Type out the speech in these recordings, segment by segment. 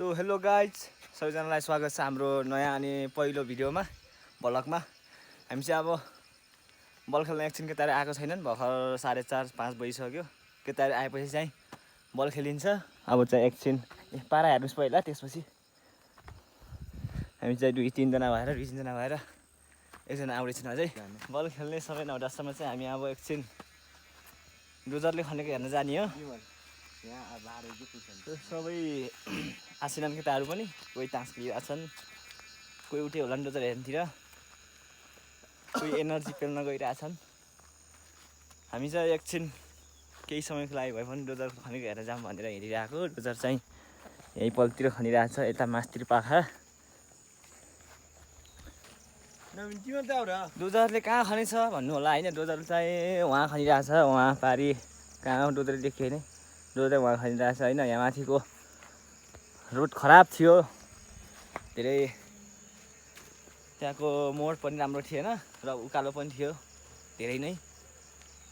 So hello guys, सबैजनालाई स्वागत छ हाम्रो नयाँ अनि पहिलो भिडियोमा भ्लगमा। हामी चाहिँ अब बल खेल्न एकछिन केटाहरू आएको छैनन्। भर्खर 4:30-5 बजिसक्यो। केटाहरू आएपछि चाहिँ बल खेलिन्छ। अब चाहिँ एकछिन पारा हेर्नुहोस् पहिला, त्यसपछि हामी चाहिँ 2-3 जना भएर एकजना आउँदैछन् अझै बल खेल्ने समय नहुँदासम्म चाहिँ हामी अब एकछिन डोजरले खनेको हेर्न जाने हो। सबै आसिनन् केटाहरू पनि, कोही तास खेलिरहेछन्, कोही उठे होला नि डोजर हेर्नतिर, कोही एनर्जी पेल्न गइरहेछन्। हामी चाहिँ एकछिन केही समयको लागि भए पनि डोजर खनेको हेरेर जाऊँ भनेर हिँडिरहेको। डोजर चाहिँ यही पलतिर खनिरहेछ, यता मास्तिर पाखा। डोजरले कहाँ खनेछ भन्नु होला होइन, डोजर चाहिँ उहाँ खनिरहेछ, उहाँ पारि कहाँ डोजर देखियो होइन, डोजर उहाँ खनिरहेछ होइन। यहाँ माथिको रोड खराब थियो धेरै, त्यहाँको मोड पनि राम्रो थिएन र उकालो पनि थियो धेरै नै।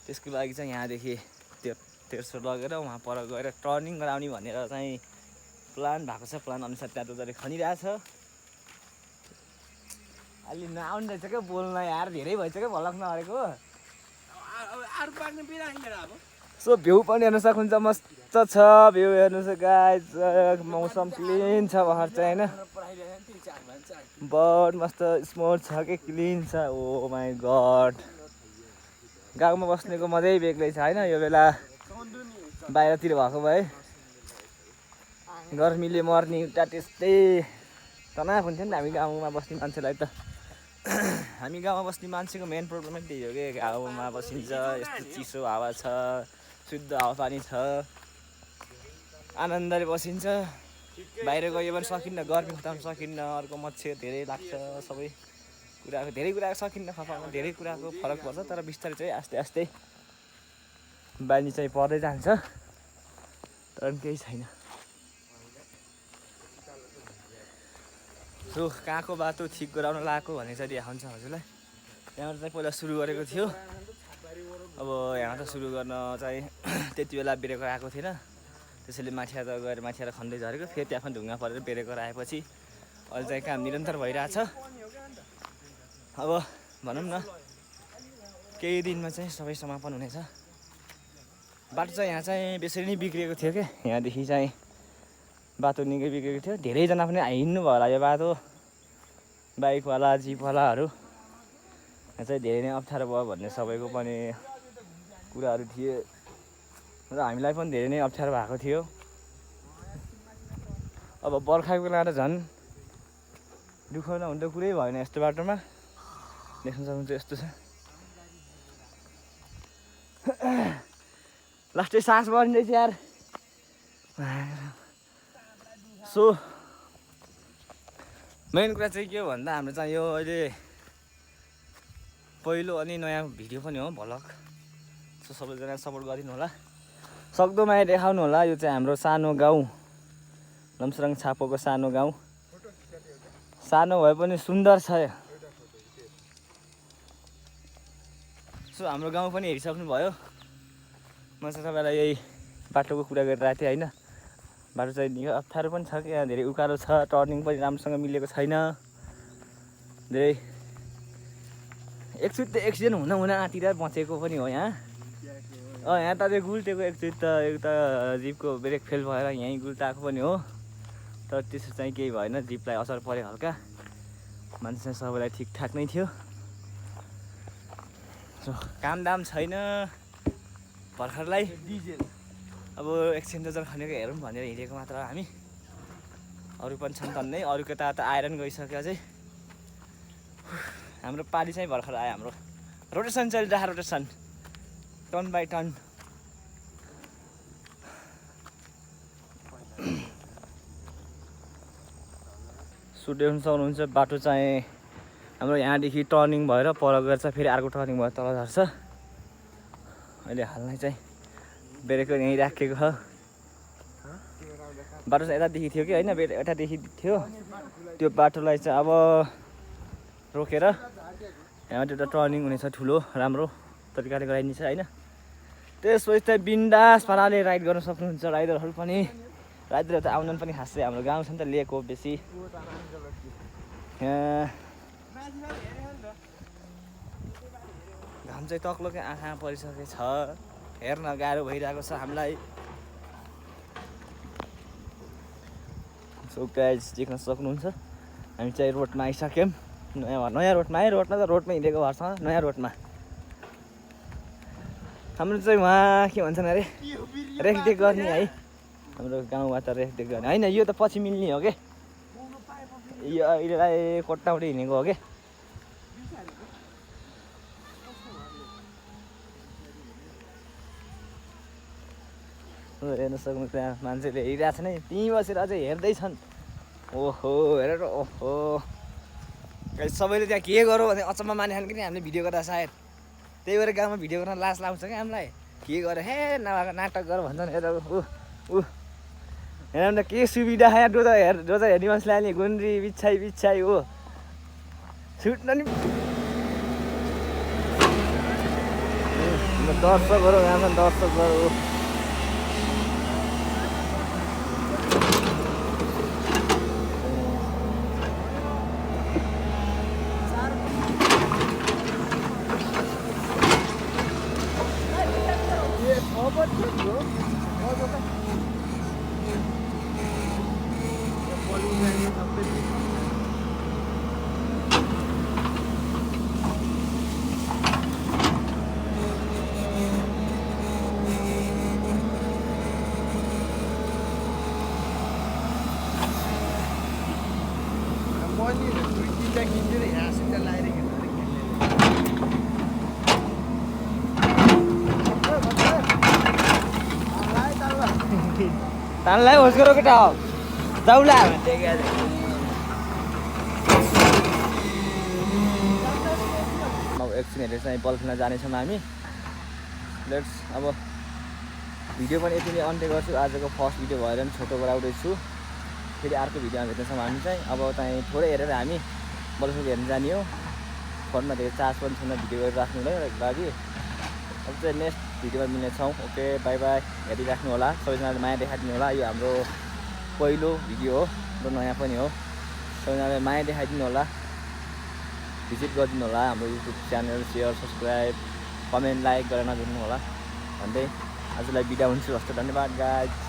त्यसको लागि चाहिँ यहाँदेखि त्यो तेर्सो लगेर उहाँ पर गएर टर्निङ गराउने भनेर चाहिँ प्लान भएको छ। प्लान अनुसार त्यहाँ डोजरले खनिरहेछ। अलि नआउनु रहेछ क्या बोल्न यार, धेरै भएछ क्या भ्लग नअरेको। सो भ्यू पनि हेर्न सक्नुहुन्छ, मस्त छ भ्यू हेर्नुहोस् गाइज। मौसम क्लिन छ भर्खर चाहिँ होइन, बड मस्त स्मुथ छ कि क्लिन छ। ओ माई गड, गाउँमा बस्नेको मजै बेग्लै छ होइन। यो बेला बाहिरतिर भएको भए गर्मीले मर्ने उता त्यस्तै तनाव हुन्थ्यो नि त हामी गाउँमा बस्ने मान्छेलाई त। हामी गाउँमा बस्ने मान्छेको मेन प्रब्लमै त्यही हो कि, गाउँमा बसिन्छ, यस्तो चिसो हावा छ, शुद्ध हावापानी छ, आनन्दले बसिन्छ। बाहिर गयो भने सकिन्न, गर्मी खताउन सकिन्न, अर्को मच्छर धेरै लाग्छ, सबै कुराको धेरै कुराको सकिन्न खपाउन, धेरै कुराको फरक पर्छ। तर बिस्तारै चाहिँ आस्ते आस्ते बानी चाहिँ पर्दै जान्छ, तर केही छैन। सो कहाँको बाटो ठिक गराउन लगाएको भने चाहिँ देखाउँछ हजुरलाई। त्यहाँबाट चाहिँ पहिला सुरु गरेको थियो। अब यहाँ त सुरु गर्न चाहिँ त्यति बेला ब्रेकर आएको थिएन, त्यसैले माथि गएर माथि खन्दै झरेको। फेरि त्यहाँ पनि ढुङ्गा परेर ब्रेकर आएपछि अहिले चाहिँ काम निरन्तर भइरहेछ। अब भनौँ न केही दिनमा चाहिँ सबै समापन हुनेछ। बाटो चाहिँ यहाँ चाहिँ बेसरी नै बिग्रिएको थियो क्या, यहाँदेखि चाहिँ बाटो निकै बिग्रेको थियो। धेरैजना पनि हिँड्नु भयो होला यो बाटो, बाइकवाला जिपवालाहरू। यहाँ चाहिँ धेरै नै अप्ठ्यारो भयो भन्ने सबैको पनि कुराहरू थिए र हामीलाई पनि धेरै नै अप्ठ्यारो भएको थियो। अब बर्खाको बेला त झन् दुःख नहुँदो कुरै भएन यस्तो बाटोमा। देख्न सक्नुहुन्छ यस्तो छ, लास्टै सास बढ्दैछ यार। सो मेन कुरा चाहिँ के हो भन्दा हाम्रो चाहिँ यो अहिले पहिलो अनि नयाँ भिडियो पनि हो भ्लग। सो सबैजना सपोर्ट गरिदिनु होला, सक्दो माया देखाउनु होला। यो चाहिँ हाम्रो सानो गाउँ, लमसराङ छापोको सानो गाउँ। सानो भए पनि सुन्दर छ। सो हाम्रो गाउँ पनि हेरिसक्नु भयो। म चाहिँ तपाईँलाई यही बाटोको कुरा गरिरहेको थिएँ होइन। बाटो चाहिँ निकै अप्ठ्यारो पनि छ कि, यहाँ धेरै उकालो छ, टर्निङ पनि राम्रोसँग मिलेको छैन। धेरै एकचोटि त एक्सिडेन्ट हुन आँतिर बचेको पनि हो यहाँ। यहाँ त चाहिँ गुल्टेको एकचोटि त एउटा जिपको ब्रेक फेल भएर यहीँ गुल्टाएको पनि हो। तर त्यसो चाहिँ केही भएन, जिपलाई असर पऱ्यो हल्का, मान्छे चाहिँ सबैलाई ठिकठाक नै थियो। सो कामदाम छैन भर्खरलाई, अब एकछिन डोजर खनेको हेरौँ भनेर हिँडेको मात्र हामी। अरू पनि छन् तन्नै, अरू केटा त आएर नि गइसक्यो अझै। हाम्रो पाली चाहिँ भर्खर आयो। हाम्रो रोटेसन चलिरहेको, rotation turn by turn. So देख्न सक्नुहुन्छ बाटो चाहिँ हाम्रो यहाँदेखि टर्निङ भएर पर गएर चाहिँ फेरि अर्को टर्निङ भएर तल झर्छ। अहिले हालमै चाहिँ ब्रेकर यहीँ राखेको छ। बाटो चाहिँ यतादेखि थियो कि होइन, यतादेखि थियो। त्यो बाटोलाई चाहिँ अब रोकेर यहाँ एउटा टर्निङ हुनेछ ठुलो, राम्रो तरिकाले गराइदिन्छ होइन। त्यसपछि चाहिँ बिन्दास पाराले राइड गर्न सक्नुहुन्छ राइडरहरू पनि। रातितिर त आउनु पनि खासै हाम्रो गाउँ छ नि त लेक हो बेसी घाम चाहिँ तक्लोकै आँखा परिसकेको छ हेर्न गाह्रो भइरहेको छ हामीलाई सो गाइज देख्न सक्नुहुन्छ हामी चाहिँ रोडमा आइसक्यौँ नयाँ रोडमा है रोडमा त रोडमा हिँडेको भएछ नयाँ रोडमा हाम्रो चाहिँ उहाँ के भन्छन् अरे रेखदेख गर्ने है हाम्रो गाउँमा त रेखदेख गर्ने होइन यो त पछि मिल्ने हो कि यो अहिलेलाई कोट्टाउटी हिँडेको हो कि हेर्न सक्नु त्यहाँ मान्छेले हेरिरहेको छ नि त्यहीँ बसेर अझै हेर्दैछन् ओहो हेरेर ओहो सबैले त्यहाँ के गरौँ भने अचम्म मानेछन् कि हामीले भिडियो गर्दा सायद त्यही भएर गाउँमा भिडियो गर्न लाज लाग्छ क्या हामीलाई के गरेर हे नभएको नाटक गर भन्छन् हेर हेर न के सुविधा यहाँ डोजा हेर्ने मान्छेले अहिले गुन्द्री बिछाइ हो छुट्न नि दर्शकहरू यहाँ छन् दर्शकहरू तानलाई होस् गरो केटा जाउला अब एकछिन हेरेर चाहिँ बल खेल्न जानेछौँ हामी लेट्स अब भिडियो पनि यति नै अन्त्य गर्छु आजको फर्स्ट भिडियो भएर पनि छोटो गराउँदैछु फेरि अर्को भिडियोमा भेट्नेछौँ हामी चाहिँ अब चाहिँ थोरै हेरेर हामी बल खेल हेर्न जाने हो फोनमा धेरै चार्ज पनि छैन भिडियो राख्नुलाई लागि अब चाहिँ नेक्स्ट भिडियोमा मिल्नेछौँ ओके बाई बाई हेरिराख्नु होला सबैजनाले माया देखाइदिनु होला यो हाम्रो पहिलो भिडियो हो र नयाँ पनि हो सबैजनाले माया देखाइदिनु होला भिजिट गरिदिनु होला हाम्रो YouTube channel share subscribe comment like गरेर नबिर्नु होला भन्दै आजलाई बिदा हुन्छु हस्त धन्यवाद गाइज